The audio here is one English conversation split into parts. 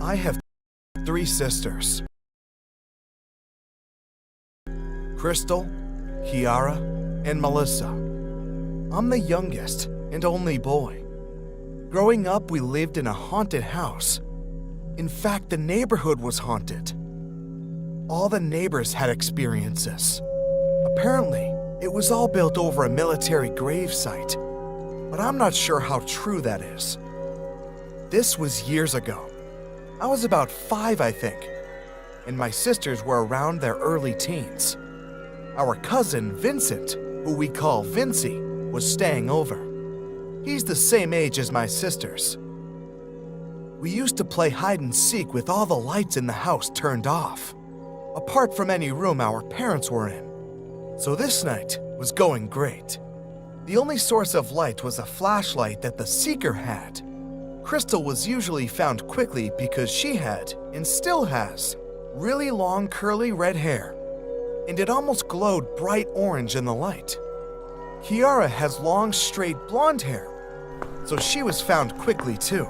I have 3 sisters. Crystal, Kiara, and Melissa. I'm the youngest and only boy. Growing up, we lived in a haunted house. In fact, the neighborhood was haunted. All the neighbors had experiences. Apparently, it was all built over a military grave site, but I'm not sure how true that is. This was years ago. I was about 5, I think, and my sisters were around their early teens. Our cousin, Vincent, who we call Vincy, was staying over. He's the same age as my sisters. We used to play hide and seek with all the lights in the house turned off, apart from any room our parents were in. So this night was going great. The only source of light was a flashlight that the seeker had. Crystal was usually found quickly because she had, and still has, really long curly red hair, and it almost glowed bright orange in the light. Kiara has long straight blonde hair, so she was found quickly too.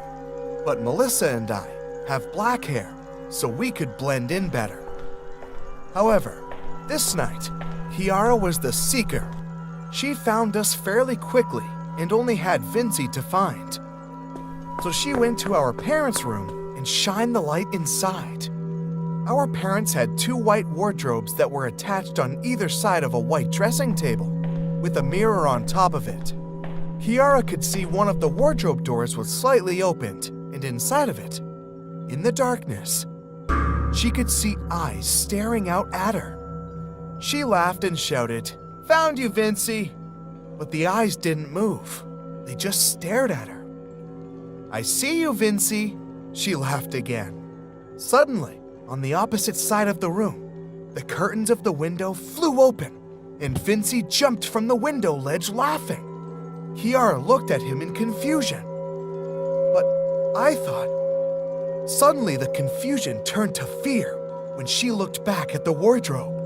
But Melissa and I have black hair, so we could blend in better. However, this night, Kiara was the seeker. She found us fairly quickly and only had Vincy to find. So she went to our parents' room and shined the light inside. Our parents had 2 white wardrobes that were attached on either side of a white dressing table, with a mirror on top of it. Kiara could see one of the wardrobe doors was slightly opened, and inside of it, in the darkness, she could see eyes staring out at her. She laughed and shouted, "Found you, Vincy!" But the eyes didn't move. They just stared at her. "I see you, Vincy," she laughed again. Suddenly, on the opposite side of the room, the curtains of the window flew open, and Vincy jumped from the window ledge laughing. Kiara looked at him in confusion. But I thought. Suddenly the confusion turned to fear when she looked back at the wardrobe.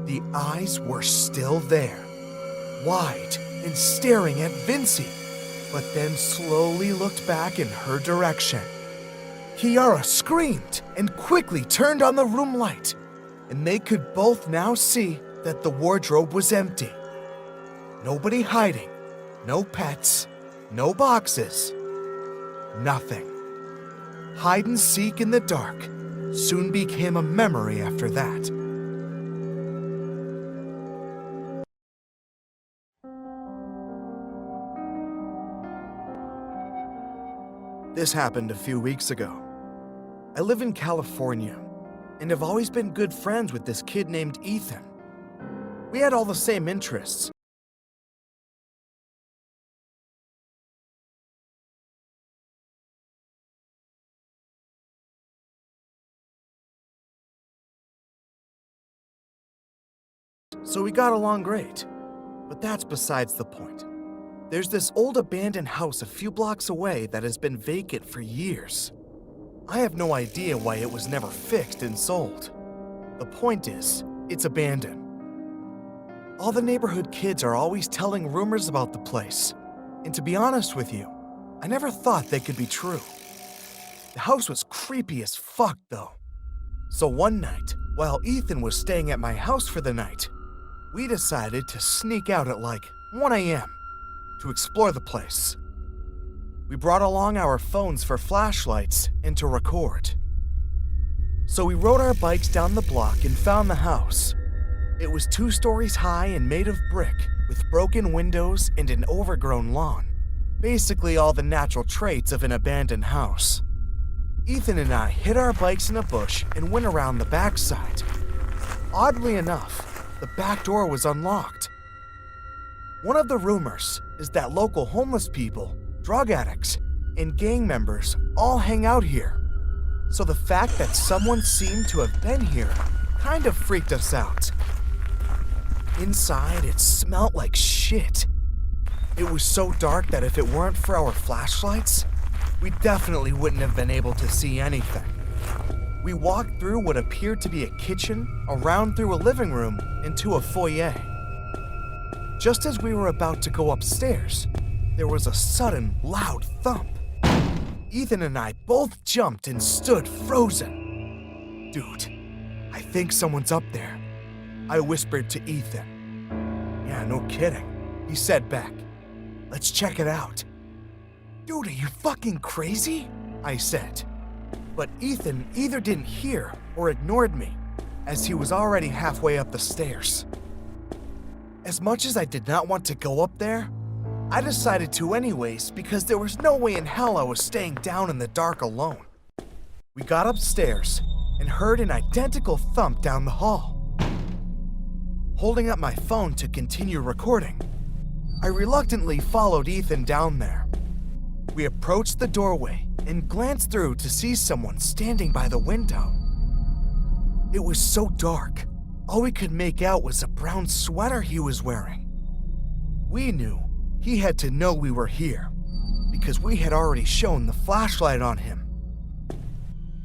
The eyes were still there, wide and staring at Vincy, but then slowly looked back in her direction. Kiara screamed and quickly turned on the room light, and they could both now see that the wardrobe was empty. Nobody hiding, no pets, no boxes, nothing. Hide and seek in the dark soon became a memory after that. This happened a few weeks ago. I live in California and have always been good friends with this kid named Ethan. We had all the same interests. So we got along great. But that's besides the point. There's this old abandoned house a few blocks away that has been vacant for years. I have no idea why it was never fixed and sold. The point is, it's abandoned. All the neighborhood kids are always telling rumors about the place. And to be honest with you, I never thought they could be true. The house was creepy as fuck though. So one night, while Ethan was staying at my house for the night, we decided to sneak out at like 1 a.m. to explore the place. We brought along our phones for flashlights and to record. So we rode our bikes down the block and found the house. It was 2 stories high and made of brick, with broken windows and an overgrown lawn. Basically all the natural traits of an abandoned house. Ethan and I hid our bikes in a bush and went around the backside. Oddly enough, the back door was unlocked. One of the rumors is that local homeless people, drug addicts, and gang members all hang out here. So the fact that someone seemed to have been here kind of freaked us out. Inside, it smelled like shit. It was so dark that if it weren't for our flashlights, we definitely wouldn't have been able to see anything. We walked through what appeared to be a kitchen, around through a living room, into a foyer. Just as we were about to go upstairs, there was a sudden, loud thump. Ethan and I both jumped and stood frozen. "Dude, I think someone's up there," I whispered to Ethan. "Yeah, no kidding," he said back. "Let's check it out." "Dude, are you fucking crazy?" I said. But Ethan either didn't hear or ignored me, as he was already halfway up the stairs. As much as I did not want to go up there, I decided to anyways because there was no way in hell I was staying down in the dark alone. We got upstairs and heard an identical thump down the hall. Holding up my phone to continue recording, I reluctantly followed Ethan down there. We approached the doorway and glanced through to see someone standing by the window. It was so dark, all we could make out was a brown sweater he was wearing. We knew he had to know we were here, because we had already shown the flashlight on him.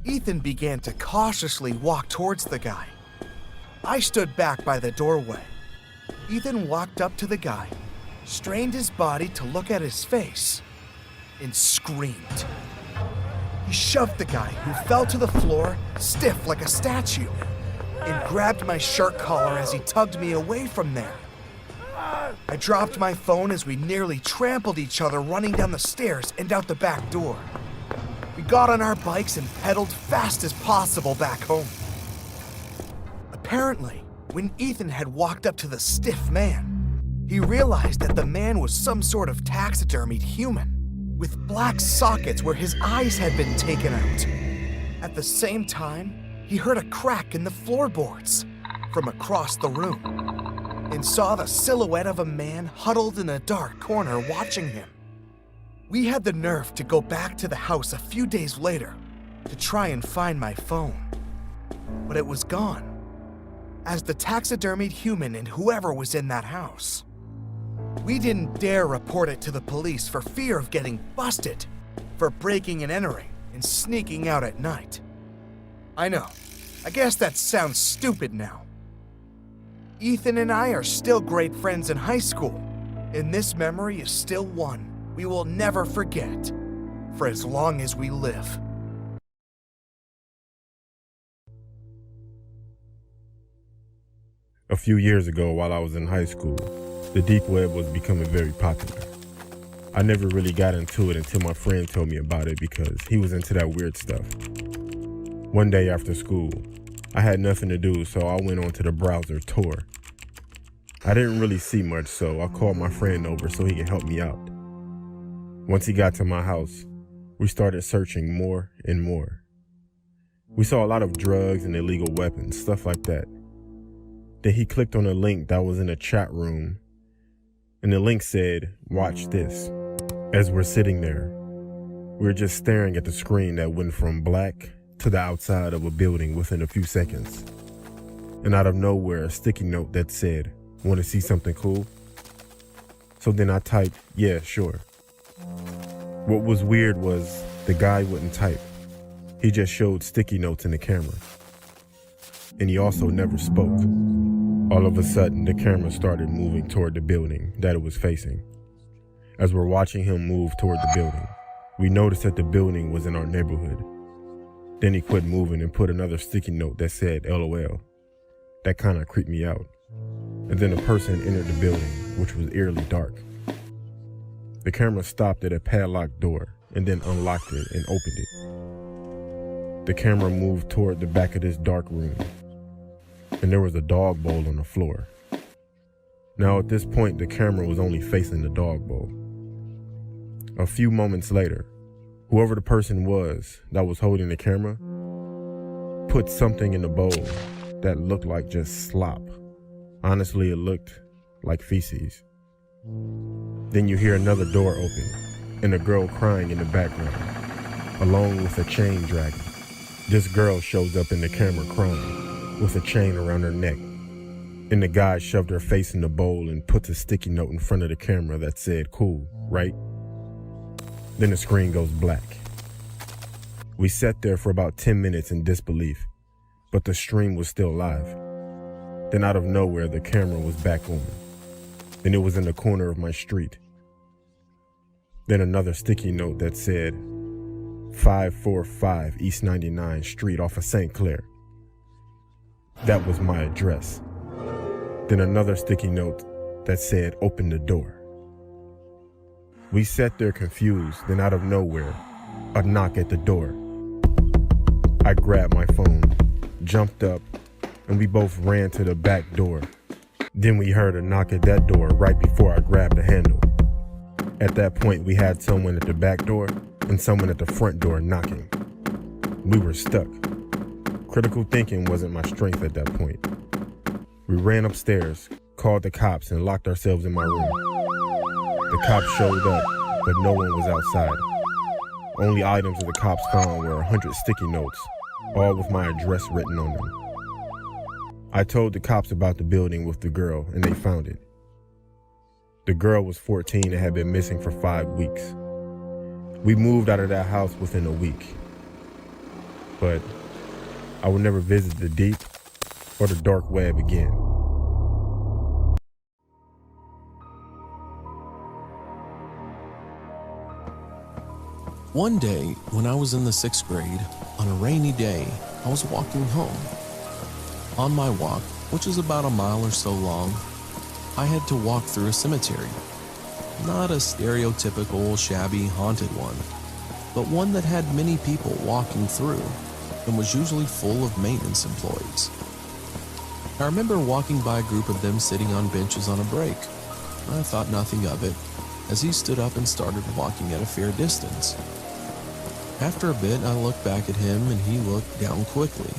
Ethan began to cautiously walk towards the guy. I stood back by the doorway. Ethan walked up to the guy, strained his body to look at his face, and screamed. He shoved the guy, who fell to the floor, stiff like a statue, and grabbed my shirt collar as he tugged me away from there. I dropped my phone as we nearly trampled each other running down the stairs and out the back door. We got on our bikes and pedaled fast as possible back home. Apparently, when Ethan had walked up to the stiff man, he realized that the man was some sort of taxidermied human, with black sockets where his eyes had been taken out. At the same time, he heard a crack in the floorboards from across the room and saw the silhouette of a man huddled in a dark corner watching him. We had the nerve to go back to the house a few days later to try and find my phone, but it was gone, as the taxidermied human and whoever was in that house. We didn't dare report it to the police for fear of getting busted for breaking and entering and sneaking out at night. I know, I guess that sounds stupid now. Ethan and I are still great friends in high school, and this memory is still one we will never forget for as long as we live. A few years ago, while I was in high school, the deep web was becoming very popular. I never really got into it until my friend told me about it because he was into that weird stuff. One day after school, I had nothing to do, so I went onto the browser Tor. I didn't really see much, so I called my friend over so he could help me out. Once he got to my house, we started searching more and more. We saw a lot of drugs and illegal weapons, stuff like that. Then he clicked on a link that was in a chat room, and the link said, "Watch this." As we're sitting there, we're just staring at the screen that went from black to the outside of a building within a few seconds. And out of nowhere, a sticky note that said, "Want to see something cool?" So then I typed, "Yeah, sure." What was weird was the guy wouldn't type. He just showed sticky notes in the camera. And he also never spoke. All of a sudden, the camera started moving toward the building that it was facing. As we're watching him move toward the building, we noticed that the building was in our neighborhood. Then he quit moving and put another sticky note that said LOL. That kind of creeped me out. And then a person entered the building, which was eerily dark. The camera stopped at a padlocked door and then unlocked it and opened it. The camera moved toward the back of this dark room, and there was a dog bowl on the floor. Now at this point, the camera was only facing the dog bowl. A few moments later, whoever the person was that was holding the camera put something in the bowl that looked like just slop. Honestly, it looked like feces. Then you hear another door open and a girl crying in the background, along with a chain dragging. This girl shows up in the camera crying with a chain around her neck. And the guy shoved her face in the bowl and puts a sticky note in front of the camera that said, "Cool, right?" Then the screen goes black. We sat there for about 10 minutes in disbelief, but the stream was still live. Then out of nowhere, the camera was back on. Then it was in the corner of my street. Then another sticky note that said, 545 East 99th Street off of St. Clair. That was my address. Then another sticky note that said, "Open the door." We sat there confused, then out of nowhere, a knock at the door. I grabbed my phone, jumped up, and we both ran to the back door. Then we heard a knock at that door right before I grabbed the handle. At that point, we had someone at the back door and someone at the front door knocking. We were stuck. Critical thinking wasn't my strength at that point. We ran upstairs, called the cops, and locked ourselves in my room. The cops showed up, but no one was outside. Only items that the cops found were 100 sticky notes, all with my address written on them. I told the cops about the building with the girl, and they found it. The girl was 14 and had been missing for 5 weeks. We moved out of that house within a week. But I would never visit the deep or the dark web again. One day, when I was in the 6th grade, on a rainy day, I was walking home. On my walk, which is about a mile or so long, I had to walk through a cemetery. Not a stereotypical, shabby, haunted one, but one that had many people walking through and was usually full of maintenance employees. I remember walking by a group of them sitting on benches on a break. I thought nothing of it, as he stood up and started walking at a fair distance. After a bit, I looked back at him and he looked down quickly.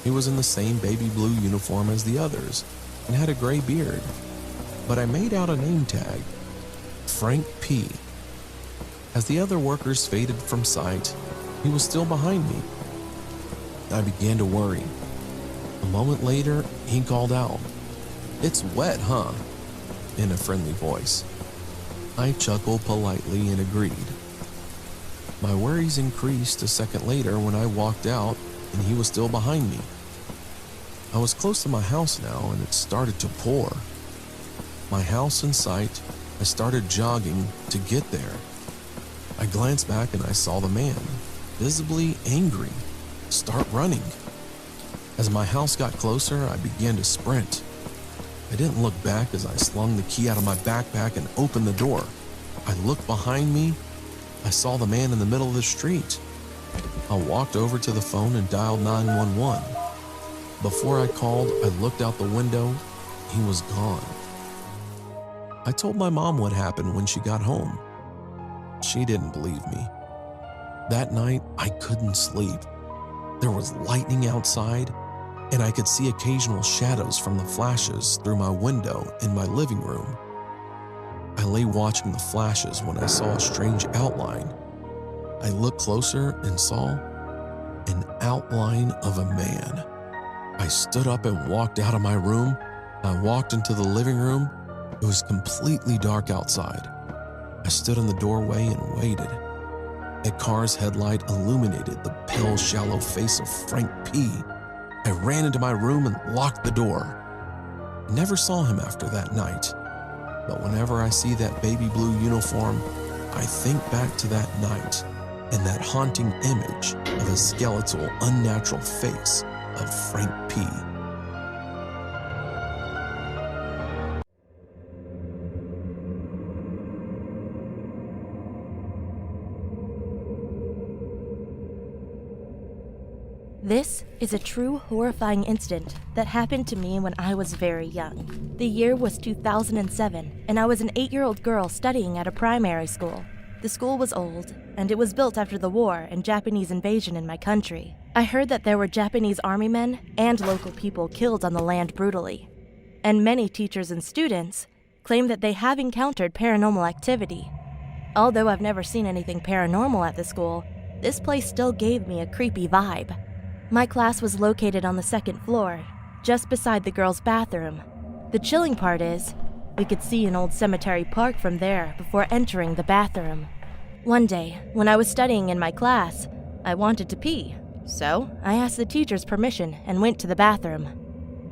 He was in the same baby blue uniform as the others and had a gray beard, but I made out a name tag, Frank P. As the other workers faded from sight, he was still behind me. I began to worry. A moment later, he called out, "It's wet, huh?" in a friendly voice. I chuckled politely and agreed. My worries increased a second later when I walked out and he was still behind me. I was close to my house now and it started to pour. My house in sight, I started jogging to get there. I glanced back and I saw the man, visibly angry, start running. As my house got closer, I began to sprint. I didn't look back as I slung the key out of my backpack and opened the door. I looked behind me. I saw the man in the middle of the street. I walked over to the phone and dialed 911. Before I called, I looked out the window. He was gone. I told my mom what happened when she got home. She didn't believe me. That night, I couldn't sleep. There was lightning outside, and I could see occasional shadows from the flashes through my window in my living room. I lay watching the flashes when I saw a strange outline. I looked closer and saw an outline of a man. I stood up and walked out of my room. I walked into the living room. It was completely dark outside. I stood in the doorway and waited. A car's headlight illuminated the pale, shallow face of Frank P. I ran into my room and locked the door. I never saw him after that night. But whenever I see that baby blue uniform, I think back to that night and that haunting image of a skeletal, unnatural face of Frank P. This is a true horrifying incident that happened to me when I was very young. The year was 2007, and I was an 8-year-old girl studying at a primary school. The school was old, and it was built after the war and Japanese invasion in my country. I heard that there were Japanese army men and local people killed on the land brutally. And many teachers and students claim that they have encountered paranormal activity. Although I've never seen anything paranormal at the school, this place still gave me a creepy vibe. My class was located on the 2nd floor, just beside the girls' bathroom. The chilling part is, we could see an old cemetery park from there before entering the bathroom. One day, when I was studying in my class, I wanted to pee, so I asked the teacher's permission and went to the bathroom.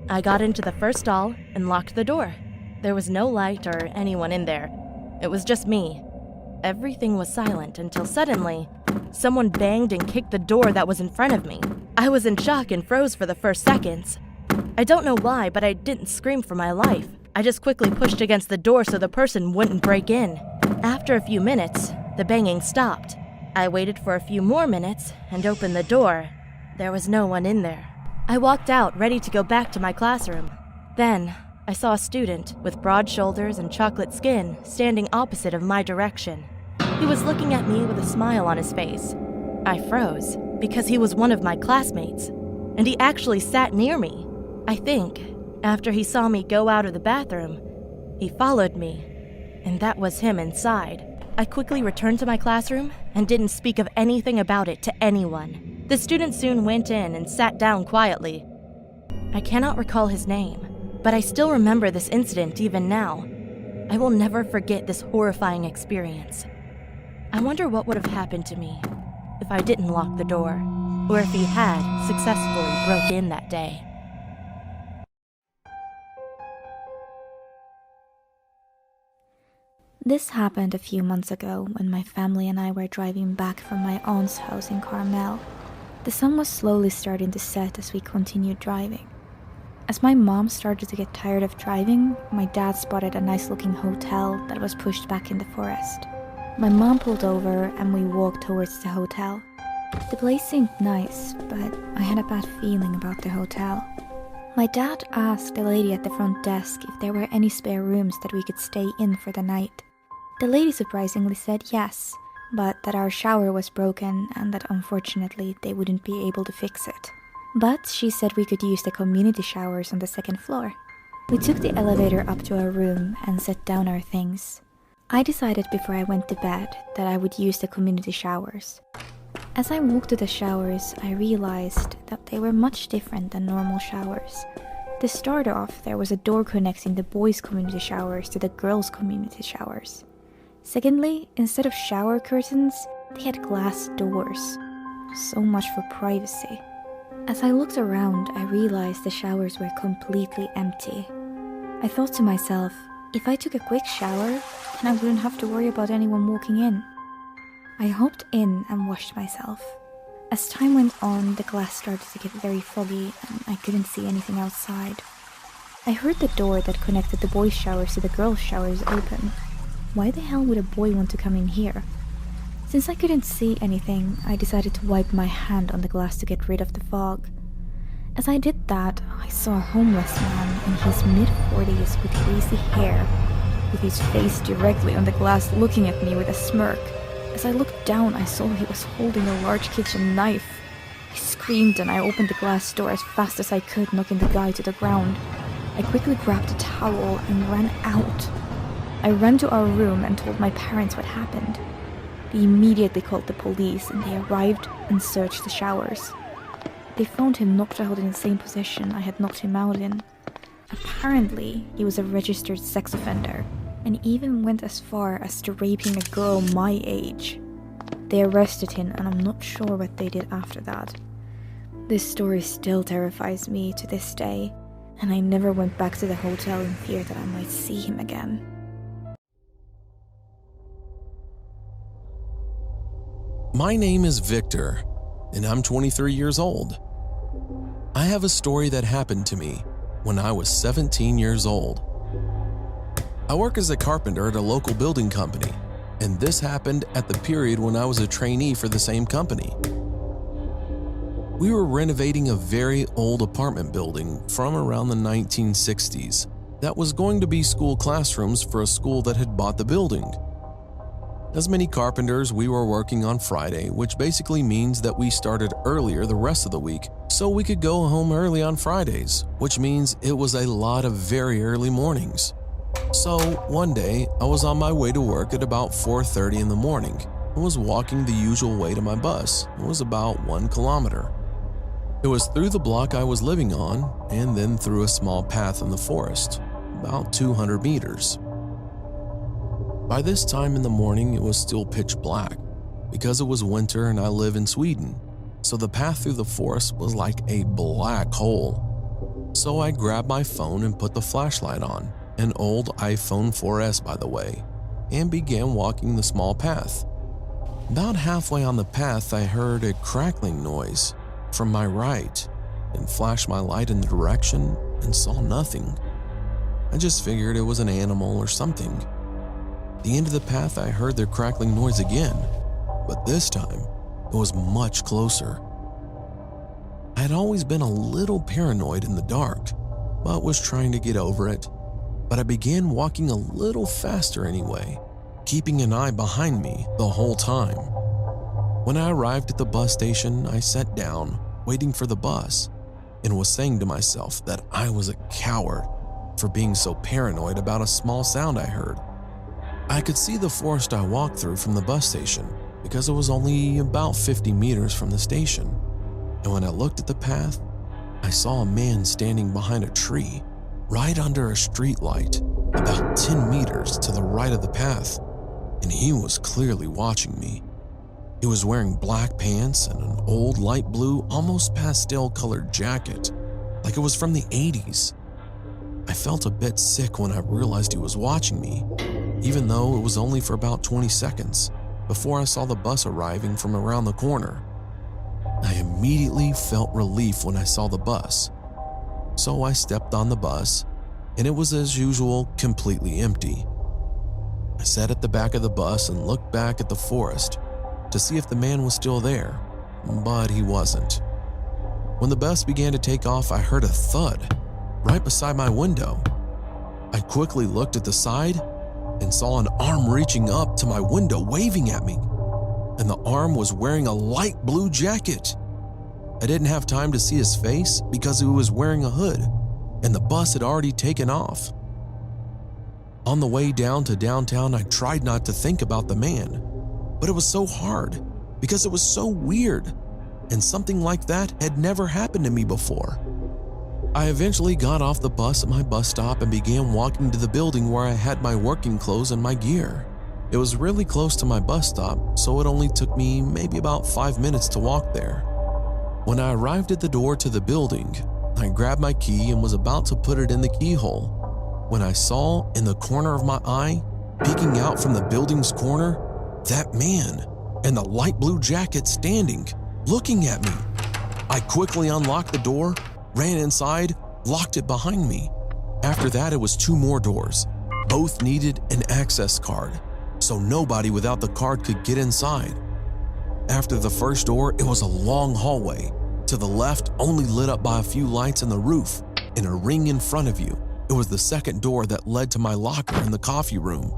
I got into the first stall and locked the door. There was no light or anyone in there. It was just me. Everything was silent until suddenly, Someone banged and kicked the door that was in front of me. I was in shock and froze for the first seconds. I don't know why, but I didn't scream for my life. I just quickly pushed against the door so the person wouldn't break in. After a few minutes, the banging stopped. I waited for a few more minutes and opened the door. There was no one in there. I walked out, ready to go back to my classroom. Then, I saw a student with broad shoulders and chocolate skin standing opposite of my direction. He was looking at me with a smile on his face. I froze because he was one of my classmates, and he actually sat near me. I think, after he saw me go out of the bathroom, he followed me, and that was him inside. I quickly returned to my classroom and didn't speak of anything about it to anyone. The student soon went in and sat down quietly. I cannot recall his name, but I still remember this incident even now. I will never forget this horrifying experience. I wonder what would have happened to me if I didn't lock the door, or if he had successfully broke in that day. This happened a few months ago when my family and I were driving back from my aunt's house in Carmel. The sun was slowly starting to set as we continued driving. As my mom started to get tired of driving, my dad spotted a nice-looking hotel that was pushed back in the forest. My mom pulled over and we walked towards the hotel. The place seemed nice, but I had a bad feeling about the hotel. My dad asked the lady at the front desk if there were any spare rooms that we could stay in for the night. The lady surprisingly said yes, but that our shower was broken and that unfortunately they wouldn't be able to fix it. But she said we could use the community showers on the second floor. We took the elevator up to our room and set down our things. I decided before I went to bed that I would use the community showers. As I walked to the showers, I realized that they were much different than normal showers. To start off, there was a door connecting the boys' community showers to the girls' community showers. Secondly, instead of shower curtains, they had glass doors. So much for privacy. As I looked around, I realized the showers were completely empty. I thought to myself, if I took a quick shower, then I wouldn't have to worry about anyone walking in. I hopped in and washed myself. As time went on, the glass started to get very foggy and I couldn't see anything outside. I heard the door that connected the boys' showers to the girls' showers open. Why the hell would a boy want to come in here? Since I couldn't see anything, I decided to wipe my hand on the glass to get rid of the fog. As I did that, I saw a homeless man in his mid-40s with greasy hair, with his face directly on the glass looking at me with a smirk. As I looked down, I saw he was holding a large kitchen knife. I screamed and I opened the glass door as fast as I could, knocking the guy to the ground. I quickly grabbed a towel and ran out. I ran to our room and told my parents what happened. They immediately called the police and they arrived and searched the showers. They found him knocked out in the same position I had knocked him out in. Apparently, he was a registered sex offender and even went as far as to raping a girl my age. They arrested him and I'm not sure what they did after that. This story still terrifies me to this day, and I never went back to the hotel in fear that I might see him again. My name is Victor, and I'm 23 years old. I have a story that happened to me when I was 17 years old. I work as a carpenter at a local building company, and this happened at the period when I was a trainee for the same company. We were renovating a very old apartment building from around the 1960s that was going to be school classrooms for a school that had bought the building. As many carpenters, we were working on Friday, which basically means that we started earlier the rest of the week so we could go home early on Fridays, which means it was a lot of very early mornings. So one day, I was on my way to work at about 4:30 in the morning and was walking the usual way to my bus. It was about 1 kilometer. It was through the block I was living on and then through a small path in the forest, about 200 meters. By this time in the morning, it was still pitch black because it was winter and I live in Sweden, so the path through the forest was like a black hole. So I grabbed my phone and put the flashlight on, an old iPhone 4S by the way, and began walking the small path. About halfway on the path, I heard a crackling noise from my right and flashed my light in the direction and saw nothing. I just figured it was an animal or something. At the end of the path, I heard the crackling noise again, but this time it was much closer. I had always been a little paranoid in the dark, but was trying to get over it. But I began walking a little faster anyway, keeping an eye behind me the whole time. When I arrived at the bus station, I sat down, waiting for the bus, and was saying to myself that I was a coward for being so paranoid about a small sound I heard. I could see the forest I walked through from the bus station because it was only about 50 meters from the station. And when I looked at the path, I saw a man standing behind a tree right under a street light about 10 meters to the right of the path, and he was clearly watching me. He was wearing black pants and an old light blue, almost pastel-colored jacket, like it was from the 80s. I felt a bit sick when I realized he was watching me, even though it was only for about 20 seconds before I saw the bus arriving from around the corner. I immediately felt relief when I saw the bus. So I stepped on the bus, and it was as usual completely empty. I sat at the back of the bus and looked back at the forest to see if the man was still there, but he wasn't. When the bus began to take off, I heard a thud right beside my window. I quickly looked at the side and saw an arm reaching up to my window waving at me, and the arm was wearing a light blue jacket. I didn't have time to see his face because he was wearing a hood, and the bus had already taken off. On the way down to downtown, I tried not to think about the man, but it was so hard because it was so weird, and something like that had never happened to me before. I eventually got off the bus at my bus stop and began walking to the building where I had my working clothes and my gear. It was really close to my bus stop, so it only took me maybe about 5 minutes to walk there. When I arrived at the door to the building, I grabbed my key and was about to put it in the keyhole when I saw in the corner of my eye, peeking out from the building's corner, that man in the light blue jacket standing, looking at me. I quickly unlocked the door, ran inside, locked it behind me. After that, it was 2 more doors. Both needed an access card, so nobody without the card could get inside. After the first door, it was a long hallway. To the left, only lit up by a few lights in the roof, and a ring in front of you. It was the second door that led to my locker in the coffee room.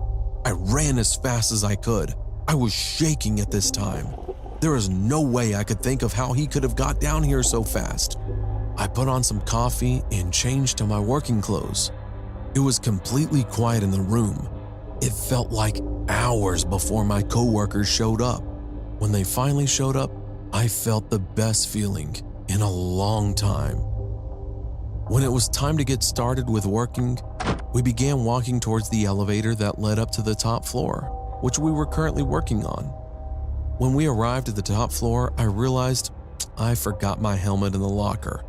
I ran as fast as I could. I was shaking at this time. There was no way I could think of how he could have got down here so fast. I put on some coffee and changed to my working clothes. It was completely quiet in the room. It felt like hours before my coworkers showed up. When they finally showed up, I felt the best feeling in a long time. When it was time to get started with working, we began walking towards the elevator that led up to the top floor, which we were currently working on. When we arrived at the top floor, I realized I forgot my helmet in the locker.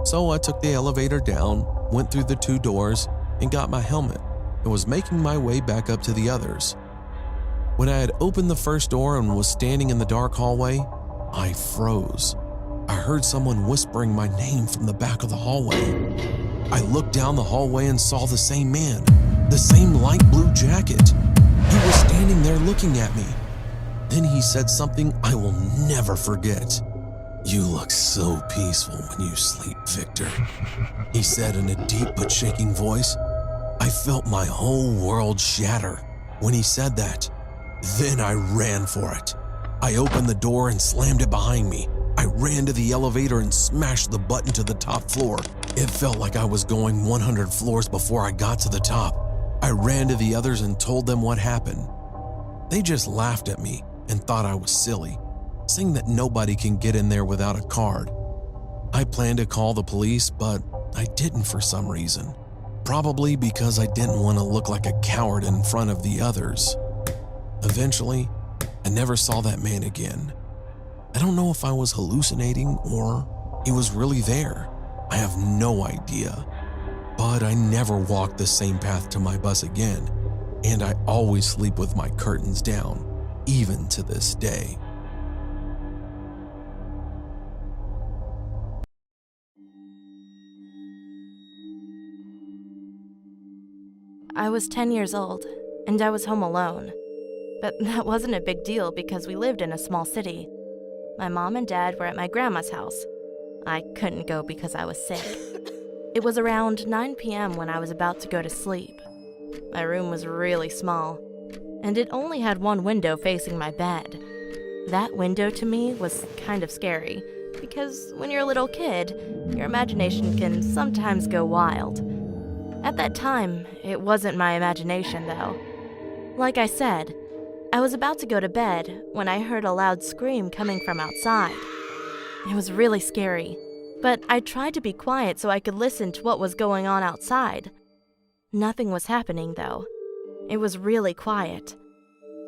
So I took the elevator down, went through the 2 doors, and got my helmet, and was making my way back up to the others. When I had opened the first door and was standing in the dark hallway, I froze. I heard someone whispering my name from the back of the hallway. I looked down the hallway and saw the same man, the same light blue jacket. He was standing there looking at me. Then he said something I will never forget. "You look so peaceful when you sleep, Victor," he said in a deep but shaking voice. I felt my whole world shatter when he said that. Then I ran for it. I opened the door and slammed it behind me. I ran to the elevator and smashed the button to the top floor. It felt like I was going 100 floors before I got to the top. I ran to the others and told them what happened. They just laughed at me and thought I was silly, saying that nobody can get in there without a card. I planned to call the police, but I didn't for some reason. Probably because I didn't want to look like a coward in front of the others. Eventually, I never saw that man again. I don't know if I was hallucinating or he was really there. I have no idea. But I never walked the same path to my bus again, and I always sleep with my curtains down. even to this day. I was 10 years old, and I was home alone. But that wasn't a big deal because we lived in a small city. My mom and dad were at my grandma's house. I couldn't go because I was sick. It was around 9 p.m. when I was about to go to sleep. My room was really small, and it only had one window facing my bed. That window to me was kind of scary, because when you're a little kid, your imagination can sometimes go wild. At that time, it wasn't my imagination, though. Like I said, I was about to go to bed when I heard a loud scream coming from outside. It was really scary, but I tried to be quiet so I could listen to what was going on outside. Nothing was happening, though. It was really quiet,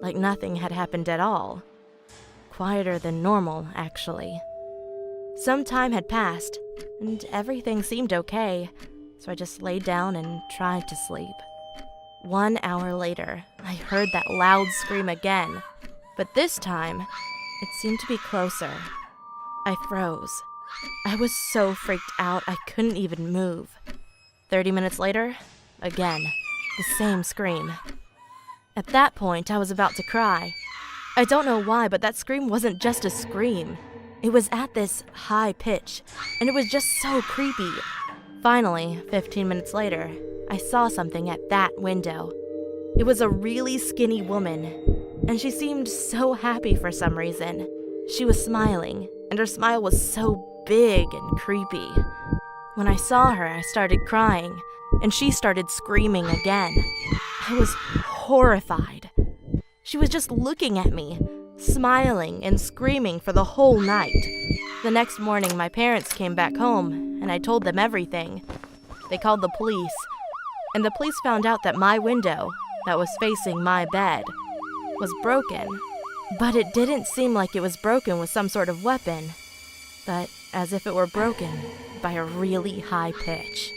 like nothing had happened at all. Quieter than normal, actually. Some time had passed, and everything seemed okay, so I just laid down and tried to sleep. 1 hour later, I heard that loud scream again, but this time, it seemed to be closer. I froze. I was so freaked out I couldn't even move. 30 minutes later, again, the same scream. At that point, I was about to cry. I don't know why, but that scream wasn't just a scream. It was at this high pitch, and it was just so creepy. Finally, 15 minutes later, I saw something at that window. It was a really skinny woman, and she seemed so happy for some reason. She was smiling, and her smile was so big and creepy. When I saw her, I started crying, and she started screaming again. I was horrified. She was just looking at me, smiling and screaming for the whole night. The next morning, my parents came back home, and I told them everything. They called the police, and the police found out that my window, that was facing my bed, was broken. But it didn't seem like it was broken with some sort of weapon, but as if it were broken by a really high pitch.